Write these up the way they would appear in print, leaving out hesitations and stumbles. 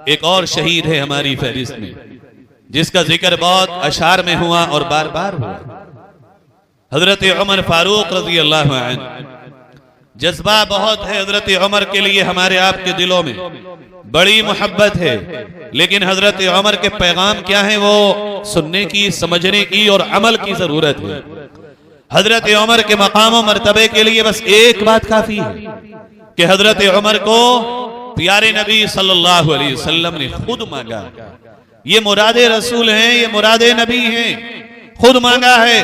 एक और शहीद है हमारी फहरिस्त में, जिसका जिक्र बहुत अशार में हुआ और बार बार हुआ, हजरत उमर फारूक रजी अल्लाह अन्हु। जज्बा बहुत है हजरत उमर के लिए, हमारे आपके दिलों में बड़ी मोहब्बत है, लेकिन हजरत उमर के पैगाम क्या है वो सुनने की, समझने की और अमल की जरूरत है। हजरत उमर के मकाम और मर्तबे के लिए बस एक बात काफी है कि हजरत उमर को प्यारे नबी सल्लल्लाहु अलैहि वसल्लम ने खुद मांगा। ये मुरादे रसूल हैं, ये मुरादे नबी हैं, खुद मांगा है।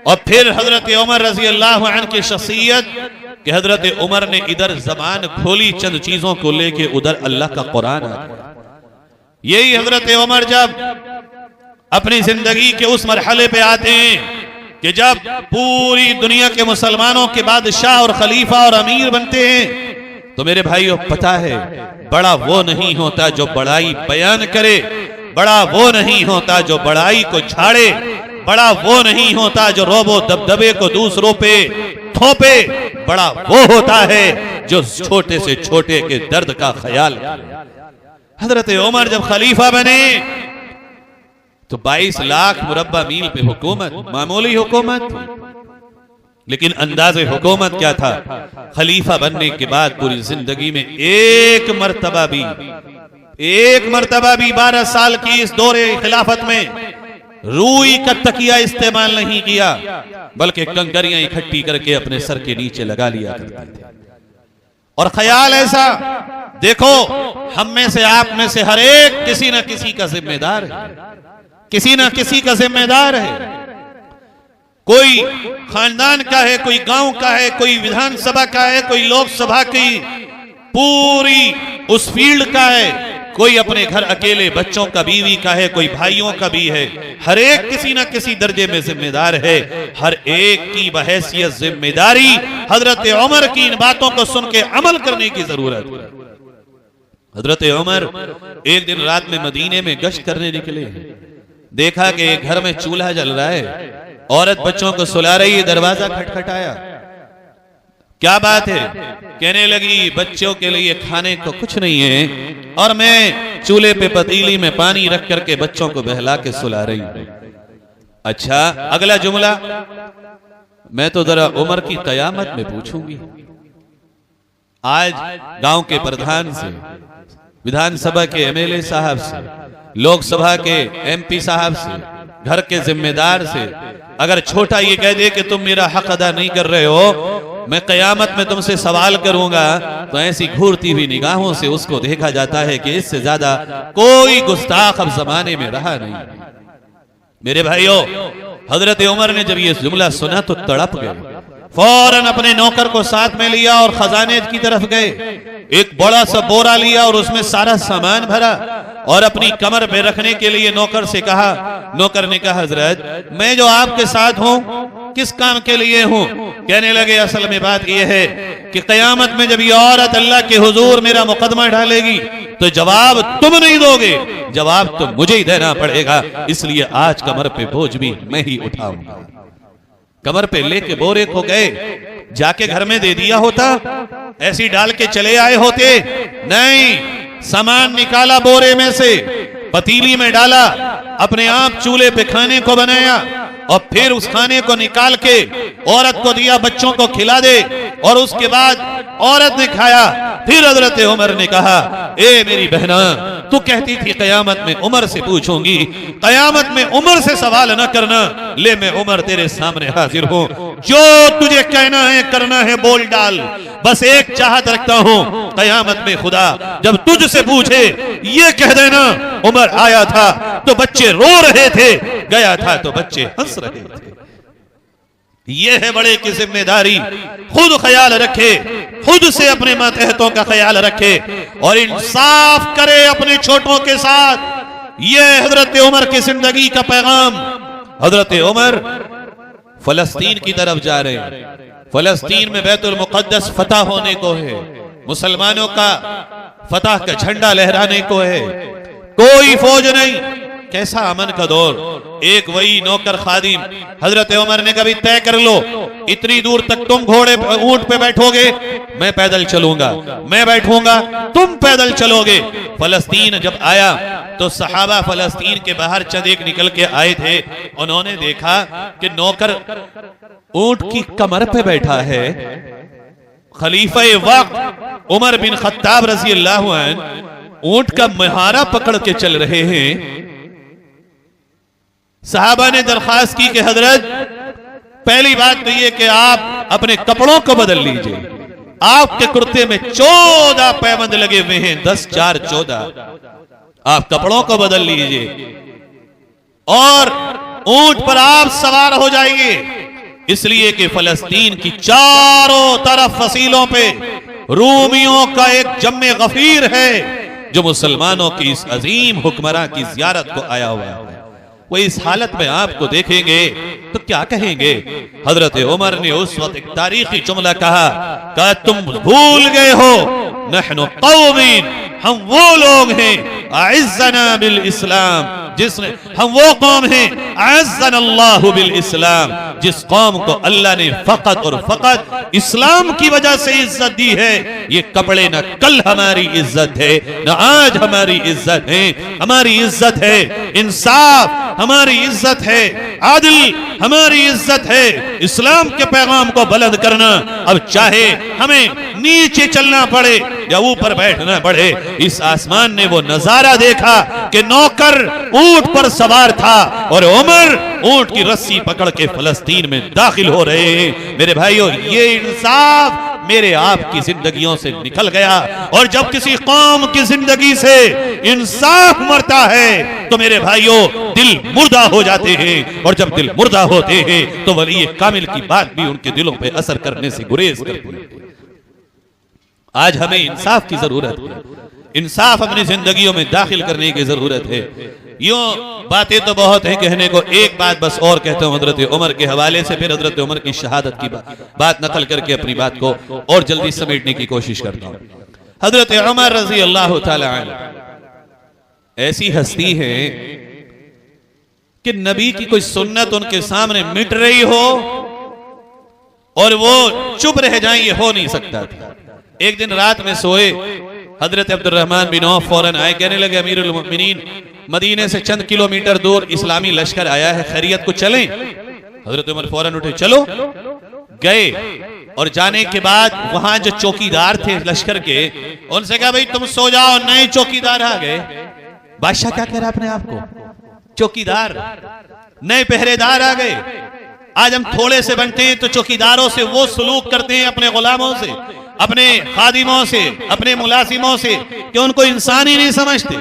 और फिर हजरत उमर रजी अल्लाह अन्हु की शख्सियत कि हजरत उमर ने इधर जबान खोली चंद चीजों को लेके, उधर अल्लाह का कुरान आ गया। यही हजरत उमर जब अपनी जिंदगी के उस मरहले पे आते हैं कि जब पूरी दुनिया के मुसलमानों के बादशाह और खलीफा और अमीर बनते हैं, तो मेरे भाइयों पता है बड़ा वो नहीं होता जो बड़ाई बयान करे, बड़ा वो नहीं होता जो बड़ाई को छाड़े, बड़ा वो नहीं होता जो रोबो दबदबे को दूसरों पे थोपे, बड़ा वो होता है जो छोटे से छोटे के दर्द का ख्याल करे। हजरत उमर जब खलीफा बने तो 22 लाख मुरब्बा मील पे हुकूमत, मामूली हुकूमत, लेकिन अंदाज़े हुकूमत क्या था? खलीफा बनने के बाद पूरी जिंदगी में एक मर्तबा भी 12 साल की इस दौरे खिलाफत में रूई का तकिया इस्तेमाल नहीं किया, बल्कि कंकरियां इकट्ठी करके अपने सर के नीचे लगा लिया करते थे। और ख्याल ऐसा, देखो हम में से, आप में से हर एक किसी न किसी का जिम्मेदार है, किसी न किसी का जिम्मेदार है। कोई खानदान का है, कोई गांव का है, कोई विधानसभा का है, कोई लोकसभा की पूरी उस फील्ड का है, कोई अपने घर अकेले बच्चों का, बीवी का है, कोई भाइयों का भी है। हर एक किसी न किसी दर्जे में जिम्मेदार है। हर एक की बहैसियत जिम्मेदारी हजरत उमर की इन बातों को सुन के अमल करने की जरूरत है। हजरत उमर एक दिन रात में मदीने में गश्त करने निकले, देखा कि एक घर में चूल्हा जल रहा है, औरत बच्चों को सुला रही है, दरवाजा खटखटाया। क्या बात है? कहने लगी बच्चों के लिए खाने को कुछ नहीं है और मैं चूल्हे पे पतीली में पानी रख करके बच्चों को बहला के सुला रही हूं। अच्छा, अगला जुमला मैं तो जरा उमर की कयामत में पूछूंगी। आज गांव के प्रधान से, विधानसभा के एमएलए साहब से, लोकसभा के एमपी साहब से, घर के जिम्मेदार से अगर छोटा ये कह दे कि तुम मेरा हक अदा नहीं कर रहे हो, मैं कयामत में तुमसे सवाल करूंगा, तो ऐसी घूरती हुई निगाहों से उसको देखा जाता है कि इससे ज्यादा कोई गुस्ताख अब जमाने में रहा नहीं। मेरे भाइयों, हजरत उमर ने जब ये जुमला सुना तो तड़प गए, फौरन अपने नौकर को साथ में लिया और खजाने की तरफ गए। एक बड़ा सा बोरा लिया और उसमें सारा सामान भरा और अपनी कमर पे रखने के लिए नौकर से कहा। नौकर ने कहा, हजरत मैं जो आपके साथ हूँ किस काम के लिए हूँ? कहने लगे, असल में बात यह है कि कयामत में जब ये औरत अल्लाह के हुजूर मेरा मुकदमा ढालेगी तो जवाब तुम नहीं दोगे, जवाब तो मुझे ही देना पड़ेगा, इसलिए आज कमर पे बोझ भी मैं ही उठाऊंगा। कमर पे लेके बोरे को गए, जाके घर में दे दिया होता, ऐसी डाल के चले आए होते? नहीं, सामान निकाला बोरे में से, पतीली में डाला, अपने आप चूल्हे पे खाने को बनाया और फिर उस खाने को निकाल के औरत को दिया, बच्चों को खिला दे। और उसके बाद औरत ने खाया। फिर हजरत उमर ने कहा, ए मेरी बहना, तू कहती थी कयामत में उमर से पूछूंगी, कयामत में उमर से सवाल न करना, ले मैं उमर तेरे सामने हाजिर हूँ, जो तुझे कहना है करना है बोल डाल। बस एक चाहत रखता हूँ, कयामत में खुदा जब तुझसे पूछे ये कह देना उमर आया था तो बच्चे रो रहे थे, गया था तो बच्चे हंस रहे थे। ये है बड़े की जिम्मेदारी, खुद ख्याल रखे, खुद से अपने मातहतों का ख्याल रखे और इंसाफ करे अपने छोटों के साथ। ये हजरत उमर की जिंदगी का पैगाम। हजरत उमर फलस्तीन की तरफ जा रहे हैं, फलस्तीन में बैतुल मुकद्दस फतह होने को है, मुसलमानों का फतह का झंडा लहराने को है। कोई फौज नहीं, कैसा अमन का दौर। एक वही नौकर खादिम, हजरत उमर ने कभी तय कर लो इतनी दूर तक तुम घोड़े ऊंट पे बैठोगे, मैं पैदल चलूंगा, मैं बैठूंगा, तुम पैदल चलोगे। फलस्तीन जब आया तो सहाबा फलस्तीन के बाहर चंद एक निकल के आए थे। उन्होंने देखा कि नौकर ऊंट की कमर पे बैठा है। खलीफा वक्त उमर बिन खत्ताब रजी अल्लाह अन्हु ऊंट का महारा पकड़ के चल रहे हैं। सहाबा ने दरखास्त की कि हजरत, पहली बात तो ये कि आप अपने कपड़ों को बदल लीजिए। आपके कुर्ते में 14 पैबंद लगे हुए हैं, 10 4 14। आप कपड़ों को बदल लीजिए और ऊंट पर आप सवार हो जाइए, इसलिए कि फलस्तीन की चारों तरफ फसीलों पे रूमियों का एक जम्मे गफीर है जो मुसलमानों की इस अजीम हुक्मरां की जियारत को आया हुआ है। वो इस हालत में आपको देखेंगे तो क्या कहेंगे। हजरत उमर ने उस वक्त एक तारीखी जुमला कहा, तुम भूल गए हो, नहनु कौमीन, हम वो लोग हैं, अइज़्ज़ना बिल इस्लाम, जिसने हम वो कौम हैं, अइज़्ज़ना अल्लाहु बिल इस्लाम, जिस कौम को अल्लाह ने फकत और फकत इस्लाम की वजह से इज्जत दी है। ये कपड़े न कल हमारी इज्जत है, न आज हमारी इज्जत है, हमारी इज्जत है इंसाफ, हमारी इज्जत है आदिल, हमारी इज्जत है इस्लाम के पैगाम को बुलंद करना। अब चाहे हमें नीचे चलना पड़े या ऊपर बैठना पड़े। इस आसमान ने वो नजारा देखा कि नौकर ऊंट पर सवार था और उमर ऊंट की रस्सी पकड़ के फलस्तीन में दाखिल हो रहे हैं। मेरे भाइयों, ये इंसाफ मेरे आपकी जिंदगियों से निकल गया। और जब किसी कौम की जिंदगी से इंसाफ मरता है तो मेरे भाइयों दिल मुर्दा हो जाते हैं, और जब दिल मुर्दा होते हैं तो वली कामिल की बात भी उनके दिलों पे असर करने से गुरेज करती है। आज हमें इंसाफ की जरूरत है, इंसाफ अपनी जिंदगियों में दाखिल करने की जरूरत है। यूं बातें तो बहुत हैं कहने को, एक बात बस और कहता हूं हजरत उमर के हवाले से, फिर हजरत उमर की शहादत की बात नकल करके अपनी बात को और जल्दी समेटने की कोशिश करता हूं। हजरत उमर रजी अल्लाह तआला अन्हु ऐसी हस्ती है कि नबी की कोई सुन्नत उनके सामने मिट रही हो और वो चुप रह जाएं, ये हो नहीं सकता था। एक दिन रात में सोए, हजरत अब्दुर्रहमान बिन औफ फौरन आए, कहने लगे अमीरुल मोमिनीन, मदीने से चंद किलोमीटर दूर इस्लामी लश्कर आया है, खैरियत को चलें। हजरत उमर फौरन उठे, चलो। गए और जाने के बाद वहां जो चौकीदार थे लश्कर के, उनसे कहा भाई तुम सो जाओ, नए चौकीदार आ गए। बादशाह क्या कह रहा है अपने आप को, चौकीदार, नए पहरेदार आ गए। आज हम थोड़े से बनते हैं तो चौकीदारों से वो सलूक करते हैं अपने गुलामों से, अपने खादिमों से, अपने मुलाजिमों से, कि उनको इंसान ही नहीं समझते।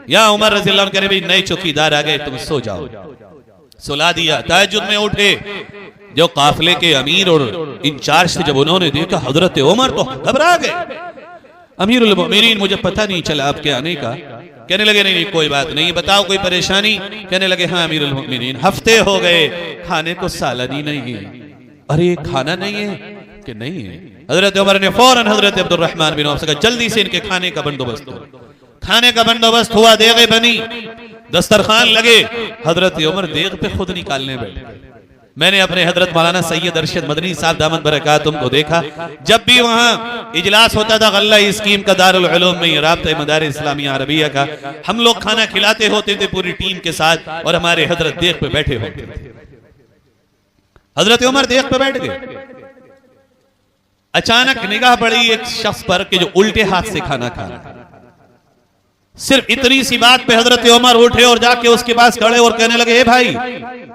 या उमर रज़ी अल्लाह अन्हु कह रहे नए चौकीदार आ गए, तुम सो जाओ। सुला दिया। तहज्जुद में उठे, जो काफिले के अमीर और इंचार्ज थे, जब उन्होंने देखा हजरत उमर तो घबरा गए। अमीरुल मोमिनीन, मुझे पता नहीं चला आपके आने का। कहने लगे नहीं कोई बात नहीं, बताओ कोई परेशानी। कहने लगे हाँ अमीरुल मोमिनीन, हफ्ते हो गए खाने को सालन ही नहीं है। अरे खाना नहीं है कि नहीं है। हजरत उमर ने फौरन हजरत अब्दुर्रहमान बिन औफ से कहा जल्दी से इनके खाने का बंदोबस्त करो। खाने का बंदोबस्त हुआ, देगे बनी, दस्तरखान लगे। हजरत उमर देग पे खुद निकालने बैठे। मैंने अपने हजरत मौलाना सैयद अरशद मदनी साहब दामद बरकातुम को देखा, जब भी वहाँ इजलास होता था गल्ला स्कीम का, दारुल उलूम में राब्ता मदारिस इस्लामिया अरबिया का, हम लोग खाना खिलाते होते थे पूरी टीम के साथ, और हमारे हजरत देख पे बैठे होते थे। हजरत उमर देख पे बैठ गए। अचानक निगाह पड़ी एक शख्स पर कि जो उल्टे हाथ से खाना खा रहा। सिर्फ इतनी सी बात पे हजरत उमर उठे और जाके उसके पास खड़े और कहने लगे, हे भाई,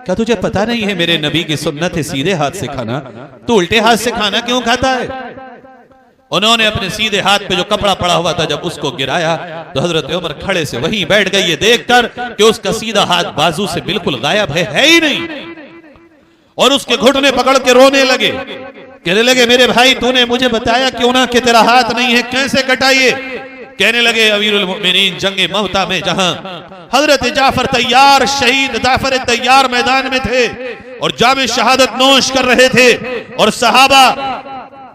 क्या तुझे पता नहीं है मेरे नबी की सुन्नत है सीधे हाथ से खाना, तू उल्टे हाथ से खाना क्यों खाता है? उन्होंने अपने सीधे हाथ पे जो कपड़ा पड़ा हुआ था जब उसको गिराया तो हजरत उमर खड़े से वहीं बैठ गए, ये देखकर कि उसका सीधा हाथ बाजू से बिल्कुल गायब है ही नहीं। और उसके घुटने पकड़ के रोने लगे, कहने लगे मेरे भाई तूने मुझे बताया क्यों ना कि तेरा हाथ नहीं है, कैसे कटाइए? कहने लगे अमीरुल मोमिनीन, जंगे मौता में जहां हजरत जाफर तैयार, शहीद जाफर तैयार मैदान में थे और जामे शहादत नोश कर रहे थे, और सहाबा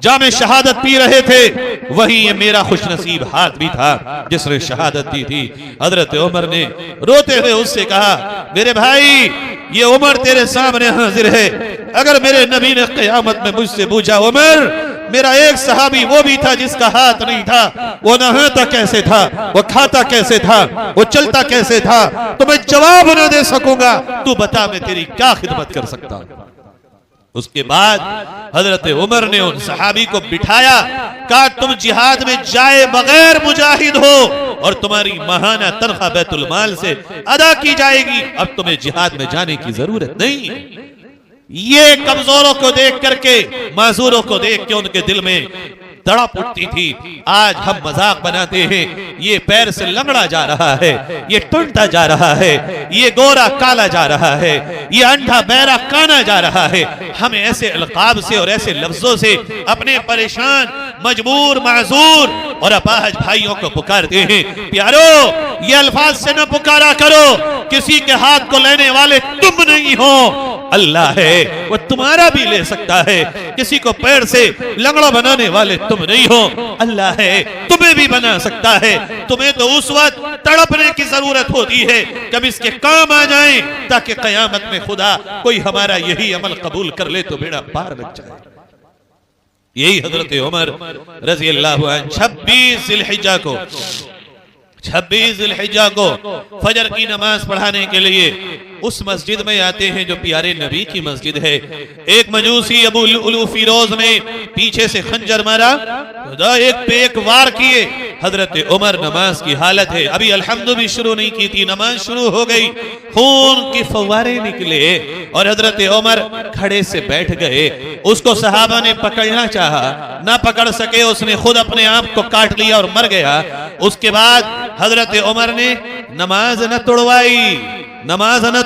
जामे शहादत पी रहे थे, वहीं ये मेरा खुशनसीब हाथ भी था जिसने शहादत दी थी। हजरत उमर ने रोते हुए उससे कहा, मेरे भाई ये उमर तेरे सामने हाजिर है। अगर मेरे नबी ने क़यामत में मुझसे पूछा, उमर मेरा एक सहाबी वो भी था जिसका हाथ नहीं था, वो नहाता कैसे था, वो खाता कैसे था, वो चलता कैसे था, तो मैं जवाब न दे सकूंगा। तू बता मैं तेरी क्या खिदमत कर सकता हूं। उसके बाद हजरत उमर ने उन सहाबी को बिठाया, कहा तुम जिहाद में जाए बगैर मुजाहिद हो और तुम्हारी महाना तनख्वाह बैतुल माल से अदा की जाएगी। अब तुम्हें जिहाद में जाने की जरूरत नहीं है। ये कमजोरों को देख करके, माजूरों को देख के उनके दिल में तड़प उठती थी। आज हम मजाक बनाते हैं, ये पैर से लंगड़ा जा रहा है, ये टूटता जा रहा है, ये गोरा काला जा रहा है, ये अंधा बहरा काना जा रहा है। हम ऐसे अलकाब से और ऐसे लफ्जों से अपने परेशान, मजबूर, माजूर और अपाहज भाइयों को पुकारते हैं। प्यारो, ये अल्फाज से न पुकारा करो। किसी के हाथ को लेने वाले तुम नहीं हो, अल्लाह है, वो तुम्हारा भी ले सकता है। किसी को पैर से लंगड़ा बनाने वाले तुम नहीं हो, अल्लाह है, तुम्हें भी बना सकता है। तुम्हें तो उस वक्त तड़पने की जरूरत होती है कब इसके काम आ जाए, ताकि कयामत में खुदा कोई हमारा यही अमल कबूल कर ले तो बेड़ा पार लग जाए। यही हजरत उमर रजी अल्लाह अन्हु 26 ज़िलहिज्जा को फजर की नमाज पढ़ाने के लिए उस मस्जिद में आते हैं जो प्यारे नबी की मस्जिद है। एक मजूसी अबू लुलू फिरोज ने पीछे से खंजर मारा, एक पे एक वार किए। हजरत उमर नमाज की हालत है, अभी अल्हम्दु भी शुरू नहीं की थी, नमाज शुरू हो गई, खून के फव्वारे निकले और हजरत उमर खड़े से बैठ गए। उसको सहाबा ने पकड़ना चाहा, ना पकड़ सके, उसने खुद अपने आप को काट लिया और मर गया। उसके बाद हजरत उमर ने नमाज न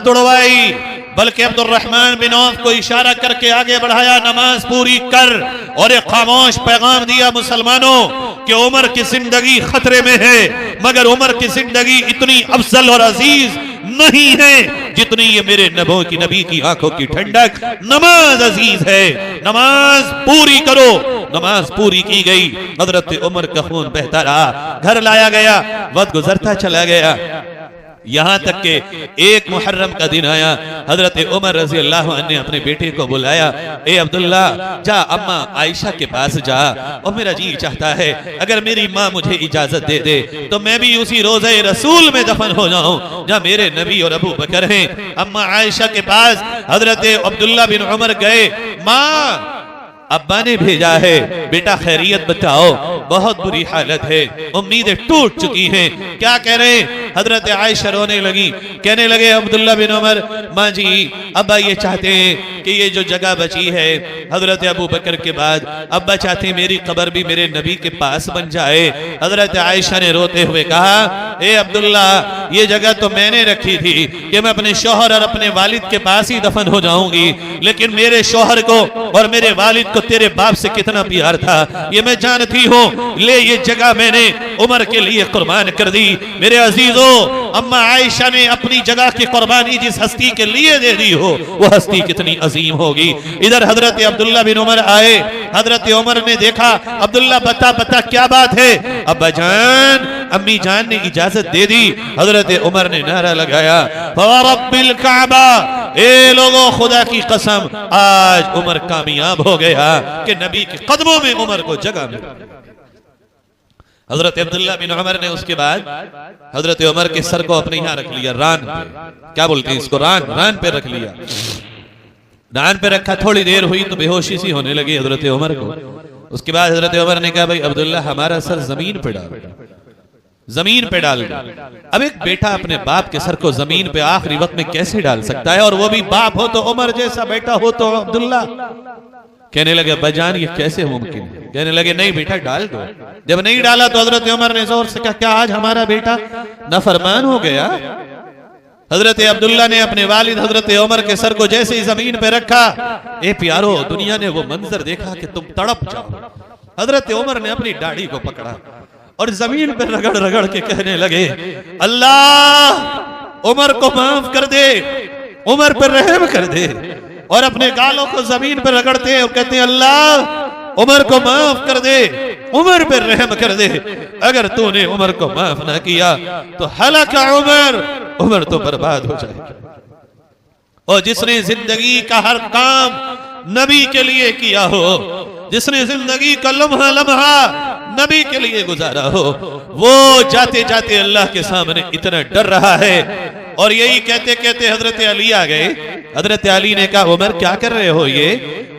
तोड़वाई, बल्कि अब्दुर्रहमान बिन औफ को इशारा करके आगे बढ़ाया, नमाज पूरी कर, और एक खामोश पैगाम दिया मुसलमानों कि उमर की जिंदगी खतरे में है, मगर उमर की जिंदगी इतनी अफजल और अजीज नहीं है जितनी ये मेरे नबी की आंखों की ठंडक नमाज अजीज है। नमाज पूरी करो। नमाज पूरी की गई, हजरत उमर का खून बहता रहा, घर लाया गया, वक्त गुजरता चला गया। यहां तक के एक मुहर्रम का दिन आया, हजरत उमर रजी अल्लाह अन्हु ने अपने बेटे को बुलाया, ए अब्दुल्ला जा अम्मा आयशा के पास जा, और मेरा जी चाहता है अगर मेरी माँ मुझे इजाजत दे दे तो मैं भी उसी रोज़े रसूल में दफन हो जाऊं जहां मेरे नबी और अबू बकर हैं। अम्मा आयशा के पास हजरत अब्दुल्ला बिन उमर गए, माँ अब्बा ने भेजा है, बेटा खैरियत बताओ, बहुत बुरी हालत है, उम्मीदें टूट चुकी हैं। क्या कह रहे हैं? हजरत आयशा रोने लगी, कहने लगे अब्दुल्ला बिन उमर, माँ जी अब्बा ये चाहते हैं कि ये जो जगह बची है हजरत अबू बकर के बाद, अब्बा चाहते हैं मेरी कब्र भी मेरे नबी के पास बन जाए। हजरत आयशा ने रोते हुए कहा, ए अब्दुल्ला ये जगह तो मैंने रखी थी कि मैं अपने शौहर और अपने वालिद के पास ही दफन हो जाऊंगी, लेकिन मेरे शौहर को और मेरे वालिद को तेरे बाप से कितना प्यार था ये मैं जानती हूँ, ले ये जगह मैंने उमर के लिए कुर्बान कर दी। मेरे अजीजों, अम्मा आयशा ने अपनी जगह की कुर्बानी जिस हस्ती के लिए दे दी हो वो हस्ती कितनी अजीम होगी। इधर हजरत अब्दुल्ला बिन उमर आए, हजरत उमर ने देखा, अब्दुल्ला बता क्या बात है? अब्बा जान, अम्मी जान ने इजाजत दे दी। हजरत उमर ने नारा लगाया, फरब्बिल काबा, ए लोगों खुदा की कसम आज उमर कामयाब हो गया कि नबी के कदमों में उमर को जगह मिली। हजरत अब्दुल्ला बिन उमर ने उसके बाद हजरत उमर के सर को अपने यहाँ रख लिया, रान पे, क्या बोलते हैं इसको, रान पे रख लिया। रान पे रखा, थोड़ी देर हुई तो बेहोशी सी होने लगी हजरत उमर को। उसके बाद हजरत उमर ने कहा, भाई अब्दुल्ला हमारा सर जमीन पे डाल। अब एक बेटा अपने बाप के सर को जमीन पे आखिरी वक्त में कैसे डाल सकता है, और वो भी बाप हो तो उमर जैसा बेटा हो तो अब्दुल्ला। कहने लगे बजान ये कैसे मुमकिन है? कहने लगे नहीं बेटा डाल दो। जब नहीं डाला तो हजरत उमर ने जोर से कहा, क्या आज हमारा बेटा नाफरमान हो गया? हजरत अब्दुल्ला ने अपने वालिद हजरत उमर के सर को जैसे ही जमीन पे रखा, ए प्यारो दुनिया ने वो मंजर देखा कि तुम तड़प जाओ। हजरत उमर ने अपनी दाढ़ी को पकड़ा और जमीन पर रगड़ के कहने लगे, अल्लाह उमर को माफ कर दे, उमर पर रहम कर दे। और अपने गालों को जमीन पर रगड़ते और कहते हैं, अल्लाह उमर को माफ कर दे, उमर पे रहम कर दे। अगर तूने उमर को माफ ना किया तो हलाका उमर, उमर तो बर्बाद हो जाएगा। और जिसने जिंदगी का हर काम नबी के लिए किया हो, जिसने जिंदगी का लम्हा लम्हा नबी के लिए गुजारा हो, वो जाते जाते अल्लाह के सामने इतना डर रहा है। और यही कहते कहते हजरत अली आ गए। हजरत अली ने कहा उमर क्या कर रहे हो? ये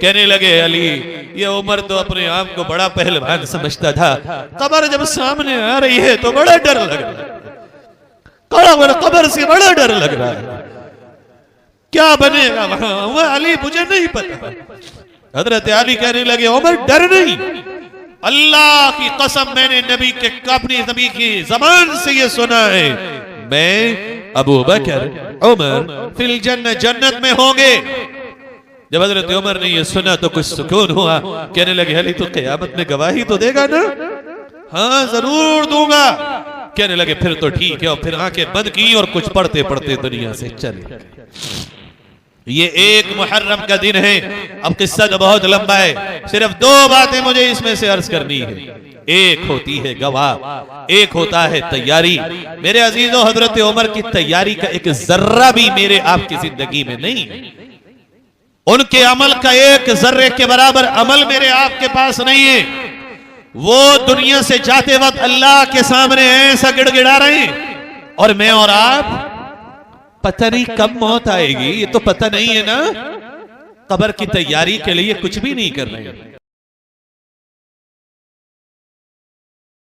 कहने लगे अली, ये उमर तो अपने आप को बड़ा पहलवान समझता था, कब्र जब सामने आ रही है तो बड़ा डर लग रहा है, कब्र से बड़ा डर लग रहा है, क्या बनेगा वहां? अली मुझे नहीं पता। हजरत अली कहने लगे उमर डर नहीं, अल्लाह की कसम मैंने नबी के अपनी नबी की जबान से ये सुना है, मैं अबू बकर उमर फिल जन्नत, जन्नत में होंगे। जब हजरत उमर ने ये सुना तो कुछ सुकून हुआ। कहने लगे अली तो क़यामत में गवाही तो देगा ना? हाँ जरूर दूंगा। कहने लगे फिर तो ठीक है। और फिर आंखें बंद की और कुछ पढ़ते पढ़ते दुनिया से चले। ये एक मुहर्रम का दिन है। अब किस्सा तो बहुत लंबा है, सिर्फ दो बातें मुझे इसमें से अर्ज करनी है। एक होती है गवाह, एक होता है तैयारी। मेरे अजीजों, हजरत उमर की तैयारी का एक जर्रा भी मेरे आपकी जिंदगी में नहीं है। उनके अमल का एक जर्रे के बराबर अमल मेरे आपके पास नहीं है। वो दुनिया से जाते वक्त अल्लाह के सामने ऐसा गिड़गिड़ा रहे हैं, और मैं और आप पता नहीं कब मौत आएगी, ये तो पता नहीं है ना। कब्र की तैयारी के लिए कुछ भी नहीं कर रहे हैं।